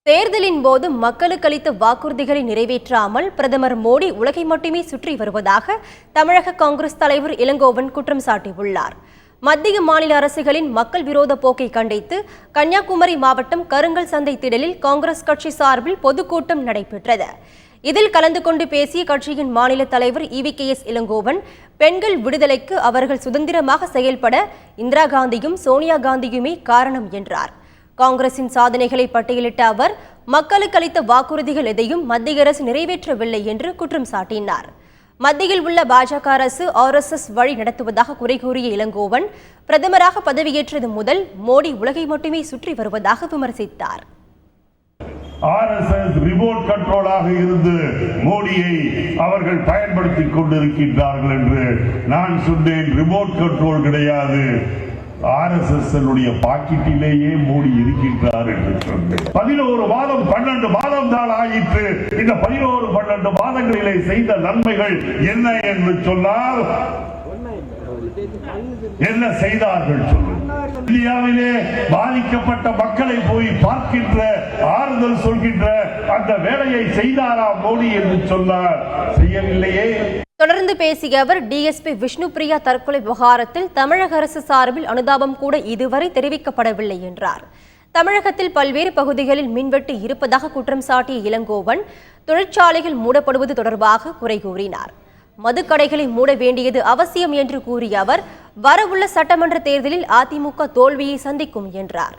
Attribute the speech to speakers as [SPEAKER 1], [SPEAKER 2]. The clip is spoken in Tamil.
[SPEAKER 1] தேர்தலின் போது மக்களுக்கு அளித்த வாக்குறுதிகளை நிறைவேற்றாமல் பிரதமர் மோடி உலகை மட்டுமே சுற்றி வருவதாக தமிழக காங்கிரஸ் தலைவர் இளங்கோவன் குற்றம் சாட்டியுள்ளார். மத்திய மாநில அரசுகளின் மக்கள் விரோத போக்கை கண்டித்து கன்னியாகுமரி மாவட்டம் கருங்கல் சந்தை திடலில் காங்கிரஸ் கட்சி சார்பில் பொதுக்கூட்டம் நடைபெற்றது. இதில் கலந்து கொண்டு பேசிய கட்சியின் மாநில தலைவர் EVKS இளங்கோவன், பெண்கள் விடுதலைக்கு அவர்கள் சுதந்திரமாக செயல்பட இந்திரா காந்தியும் சோனியா காந்தியுமே காரணம் என்றார். காங்கிரசின் சாதனைகளை பட்டியலிட்ட அவர், மக்களுக்கு அளித்த வாக்குறுதிகள் எதையும் மத்திய அரசு நிறைவேற்றவில்லை என்று குற்றம் சாட்டினார். மத்தியில் உள்ள பாஜக அரசு RSS வழி நடத்துவதாக குறை கூறிய இளங்கோவன், பிரதமராக பதவியேற்றது முதல் மோடி உலகை மட்டுமே சுற்றி வருவதாக விமர்சித்தார்.
[SPEAKER 2] RSS ரிமோட் கண்ட்ரோலாக இருந்து மோடியை அவர்கள் பயன்படுத்திக் கொண்டிருக்கின்றார்கள் என்று நான் சொன்னேன். ரிமோட் கண்ட்ரோல் கிடையாது, RSS பாக்கெட்டிலேயே மோடி இருக்கின்றார் என்று சொன்னேன். 11 மாதம் 12 மாதம் தான் ஆயிற்று. இந்த 11-12 மாதங்களிலே செய்த நன்மைகள் என்ன என்று சொன்னால் என்ன செய்தார்கள் சொல்லுங்கள். இந்தியாவிலே பாதிக்கப்பட்ட மக்களை போய் பார்க்கின்ற, ஆறுதல் சொல்கின்ற அந்த வேலையை செய்தாரா மோடி என்று சொன்னார். செய்யவில்லையே.
[SPEAKER 1] தொடர்ந்து பேசிய அவர், DSP விஷ்ணுபிரியா தற்கொலை விவகாரத்தில் தமிழக அரசு சார்பில் அனுதாபம் கூட இதுவரை தெரிவிக்கப்படவில்லை என்றார். தமிழகத்தில் பல்வேறு பகுதிகளில் மின்வெட்டு இருப்பதாக குற்றம் சாட்டிய இளங்கோவன், தொழிற்சாலைகள் மூடப்படுவது தொடர்பாக குறை கூறினார். மதுக்கடைகளை மூட வேண்டியது அவசியம் என்று கூறிய அவர், வரவுள்ள சட்டமன்ற தேர்தலில் அதிமுக தோல்வியை சந்திக்கும் என்றார்.